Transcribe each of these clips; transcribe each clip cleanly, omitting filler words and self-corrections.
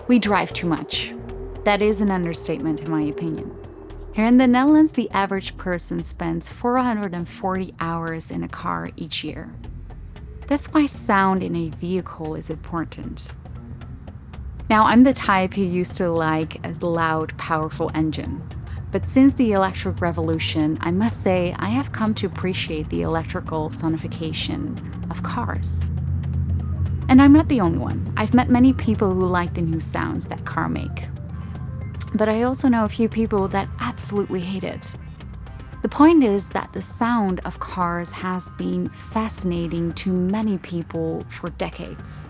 We drive too much. That is an understatement, in my opinion. Here in the Netherlands, the average person spends 440 hours in a car each year. That's why sound in a vehicle is important. Now, I'm the type who used to like a loud, powerful engine. But since the electric revolution, I must say I have come to appreciate the electrical sonification of cars. And I'm not the only one. I've met many people who like the new sounds that cars make. But I also know a few people that absolutely hate it. The point is that the sound of cars has been fascinating to many people for decades.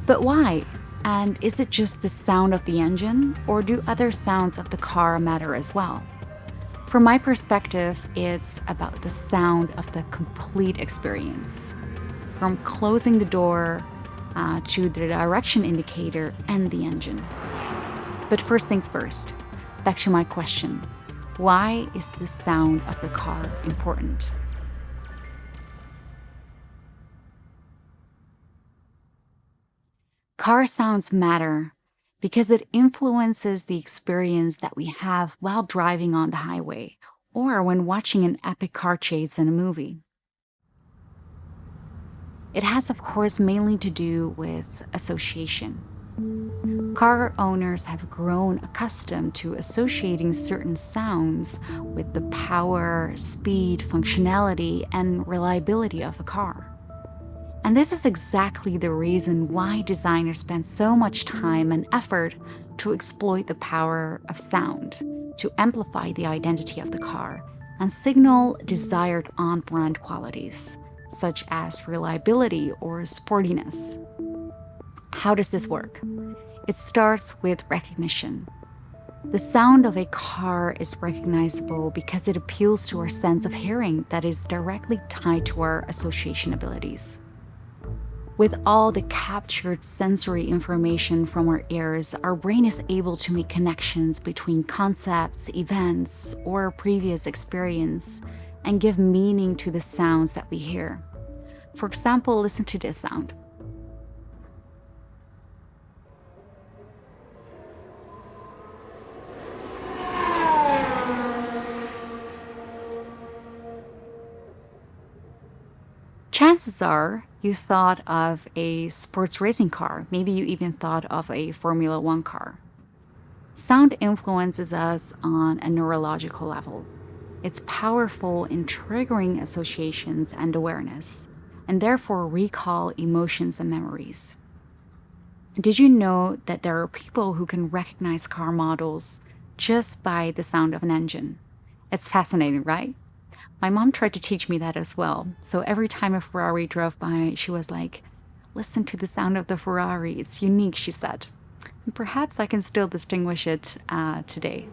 But why? And is it just the sound of the engine, or do other sounds of the car matter as well? From my perspective, it's about the sound of the complete experience. From closing the door to the direction indicator and the engine. But first things first, back to my question. Why is the sound of the car important? Car sounds matter because it influences the experience that we have while driving on the highway or when watching an epic car chase in a movie. It has, of course, mainly to do with association. Car owners have grown accustomed to associating certain sounds with the power, speed, functionality, and reliability of a car. And this is exactly the reason why designers spend so much time and effort to exploit the power of sound, to amplify the identity of the car, and signal desired on-brand qualities, such as reliability or sportiness. How does this work? It starts with recognition. The sound of a car is recognizable because it appeals to our sense of hearing that is directly tied to our association abilities. With all the captured sensory information from our ears, our brain is able to make connections between concepts, events, or previous experience and give meaning to the sounds that we hear. For example, listen to this sound. Chances are you thought of a sports racing car. Maybe you even thought of a Formula One car. Sound influences us on a neurological level. It's powerful in triggering associations and awareness, and therefore recall emotions and memories. Did you know that there are people who can recognize car models just by the sound of an engine? It's fascinating, right? My mom tried to teach me that as well. So every time a Ferrari drove by, she was like, "Listen to the sound of the Ferrari. It's unique," she said. And perhaps I can still distinguish it today.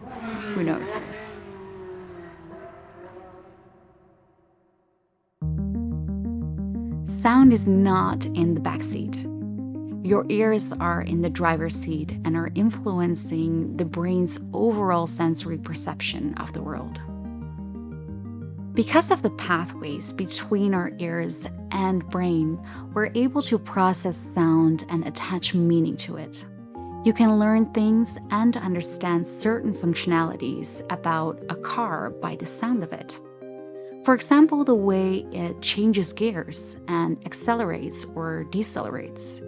Who knows? Sound is not in the backseat. Your ears are in the driver's seat and are influencing the brain's overall sensory perception of the world. Because of the pathways between our ears and brain, we're able to process sound and attach meaning to it. You can learn things and understand certain functionalities about a car by the sound of it. For example, the way it changes gears and accelerates or decelerates.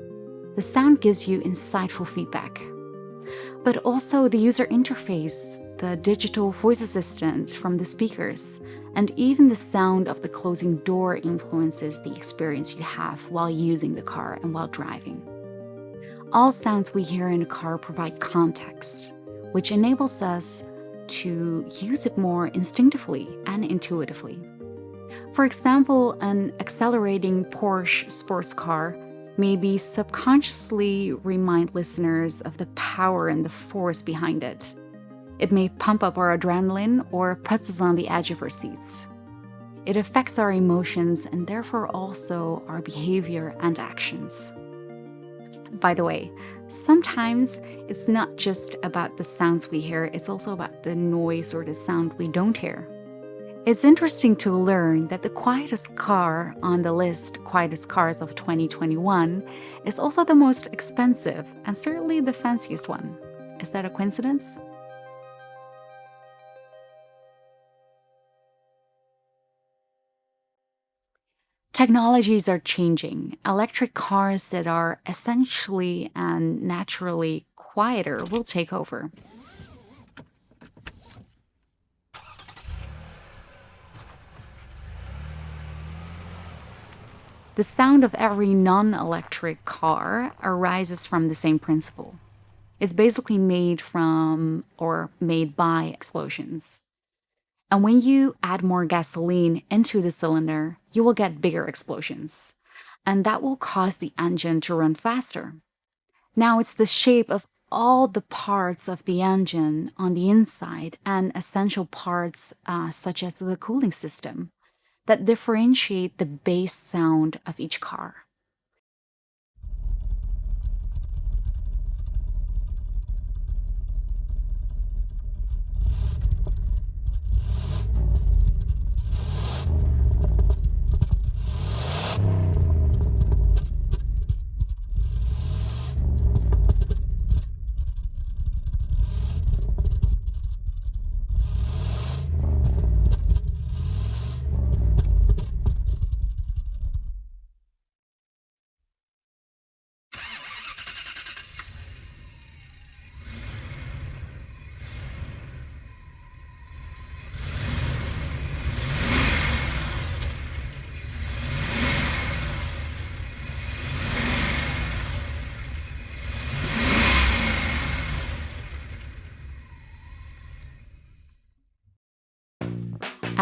The sound gives you insightful feedback. But also the user interface, the digital voice assistant from the speakers, and even the sound of the closing door influences the experience you have while using the car and while driving. All sounds we hear in a car provide context, which enables us to use it more instinctively and intuitively. For example, an accelerating Porsche sports car maybe subconsciously remind listeners of the power and the force behind it. It may pump up our adrenaline or puts us on the edge of our seats. It affects our emotions and therefore also our behavior and actions. By the way, sometimes it's not just about the sounds we hear, it's also about the noise or the sound we don't hear. It's interesting to learn that the quietest car on the list, quietest cars of 2021, is also the most expensive and certainly the fanciest one. Is that a coincidence? Technologies are changing. Electric cars that are essentially and naturally quieter will take over. The sound of every non electric car arises from the same principle. It's basically made from or made by explosions. And when you add more gasoline into the cylinder, you will get bigger explosions. And that will cause the engine to run faster. Now it's the shape of all the parts of the engine on the inside and essential parts, such as the cooling system, that differentiate the base sound of each car.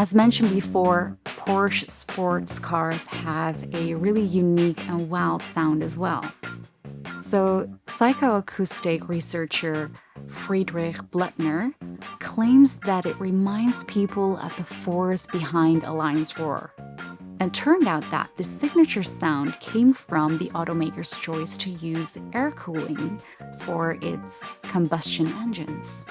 As mentioned before, Porsche sports cars have a really unique and wild sound as well. So, psychoacoustic researcher Friedrich Blettner claims that it reminds people of the force behind a lion's roar. And turned out that the signature sound came from the automaker's choice to use air cooling for its combustion engines.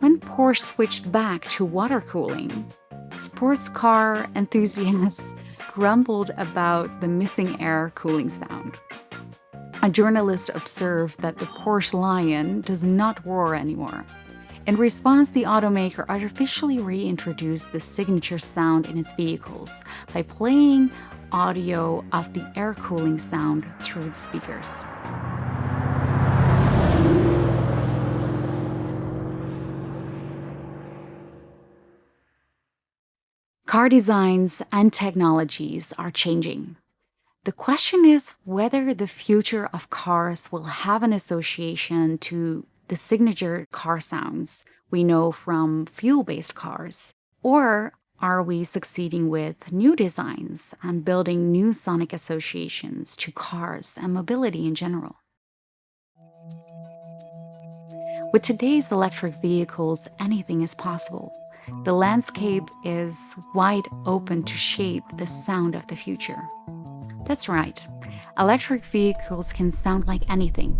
When Porsche switched back to water cooling, sports car enthusiasts grumbled about the missing air cooling sound. A journalist observed that the Porsche Lion does not roar anymore. In response, the automaker artificially reintroduced the signature sound in its vehicles by playing audio of the air cooling sound through the speakers. Car designs and technologies are changing. The question is whether the future of cars will have an association to the signature car sounds we know from fuel-based cars, or are we succeeding with new designs and building new sonic associations to cars and mobility in general? With today's electric vehicles, anything is possible. The landscape is wide open to shape the sound of the future. That's right. Electric vehicles can sound like anything.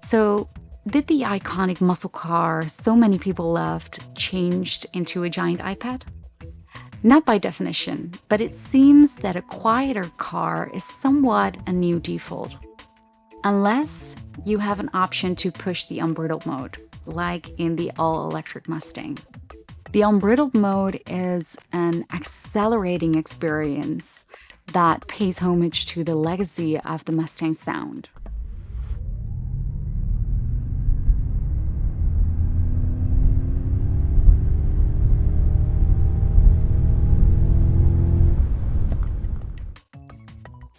So, did the iconic muscle car so many people loved changed into a giant iPad? Not by definition, but it seems that a quieter car is somewhat a new default. Unless you have an option to push the unbridled mode, like in the all-electric Mustang. The unbridled mode is an accelerating experience that pays homage to the legacy of the Mustang sound.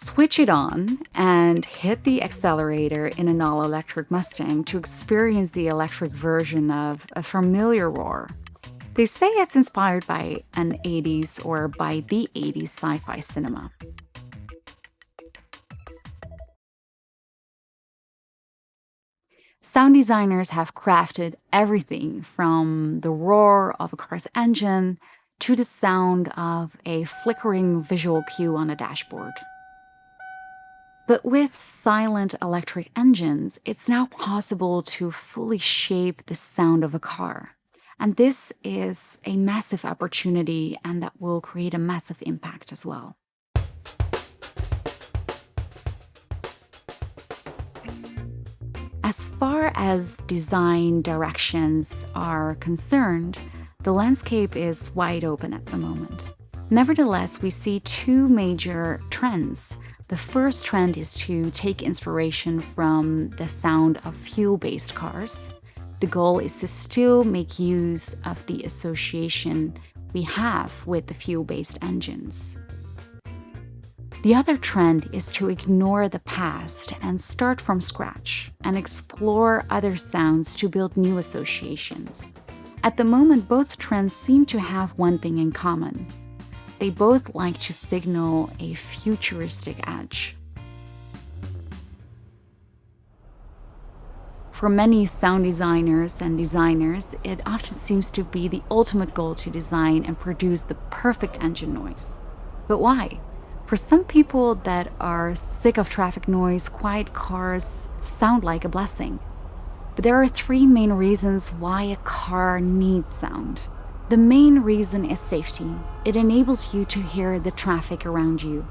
Switch it on and hit the accelerator in an all-electric Mustang to experience the electric version of a familiar roar. They say it's inspired by an 80s or by the 80s sci-fi cinema. Sound designers have crafted everything from the roar of a car's engine to the sound of a flickering visual cue on a dashboard. But with silent electric engines, it's now possible to fully shape the sound of a car. And this is a massive opportunity, and that will create a massive impact as well. As far as design directions are concerned, the landscape is wide open at the moment. Nevertheless, we see two major trends. The first trend is to take inspiration from the sound of fuel-based cars. The goal is to still make use of the association we have with the fuel-based engines. The other trend is to ignore the past and start from scratch and explore other sounds to build new associations. At the moment, both trends seem to have one thing in common. They both like to signal a futuristic edge. For many sound designers and designers, it often seems to be the ultimate goal to design and produce the perfect engine noise. But why? For some people that are sick of traffic noise, quiet cars sound like a blessing. But there are three main reasons why a car needs sound. The main reason is safety. It enables you to hear the traffic around you.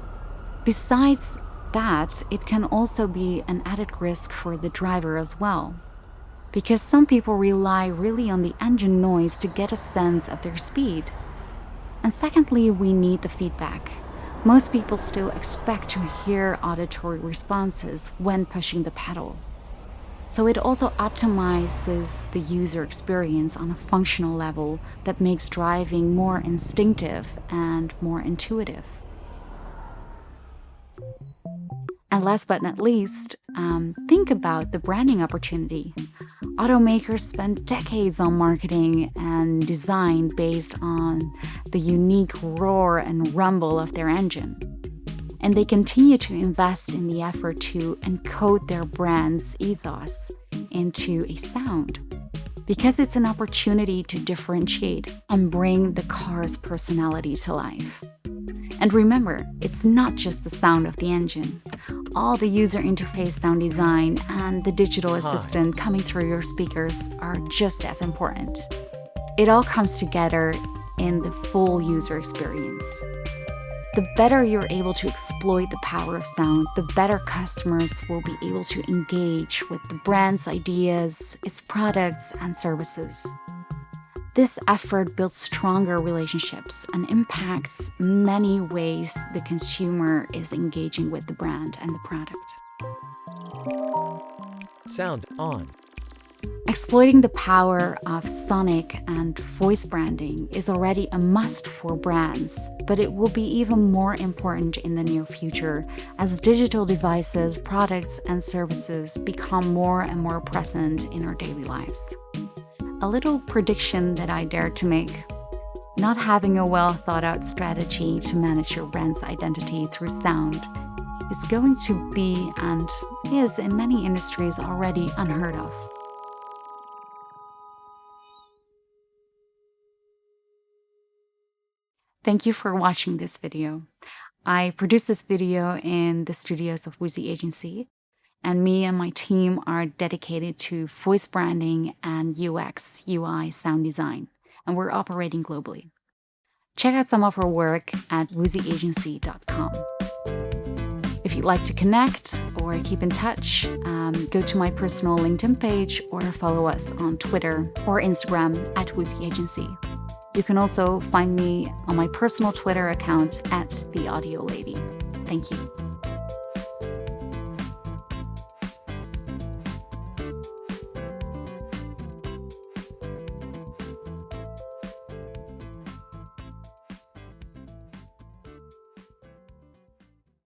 Besides that, it can also be an added risk for the driver as well, because some people rely really on the engine noise to get a sense of their speed. And secondly, we need the feedback. Most people still expect to hear auditory responses when pushing the pedal. So it also optimizes the user experience on a functional level that makes driving more instinctive and more intuitive. And last but not least, think about the branding opportunity. Automakers spend decades on marketing and design based on the unique roar and rumble of their engine. And they continue to invest in the effort to encode their brand's ethos into a sound, because it's an opportunity to differentiate and bring the car's personality to life. And remember, it's not just the sound of the engine. All the user interface sound design and the digital assistant coming through your speakers are just as important. It all comes together in the full user experience. The better you're able to exploit the power of sound, the better customers will be able to engage with the brand's ideas, its products, and services. This effort builds stronger relationships and impacts many ways the consumer is engaging with the brand and the product. Sound on. Exploiting the power of sonic and voice branding is already a must for brands, but it will be even more important in the near future as digital devices, products, and services become more and more present in our daily lives. A little prediction that I dare to make: not having a well thought out strategy to manage your brand's identity through sound is going to be, and is in many industries already, unheard of. Thank you for watching this video. I produced this video in the studios of Woozy Agency, and me and my team are dedicated to voice branding and UX, UI sound design, and we're operating globally. Check out some of our work at woozyagency.com. If you'd like to connect or keep in touch, go to my personal LinkedIn page or follow us on Twitter or Instagram at Woozy Agency. You can also find me on my personal Twitter account at The Audio Lady. Thank you.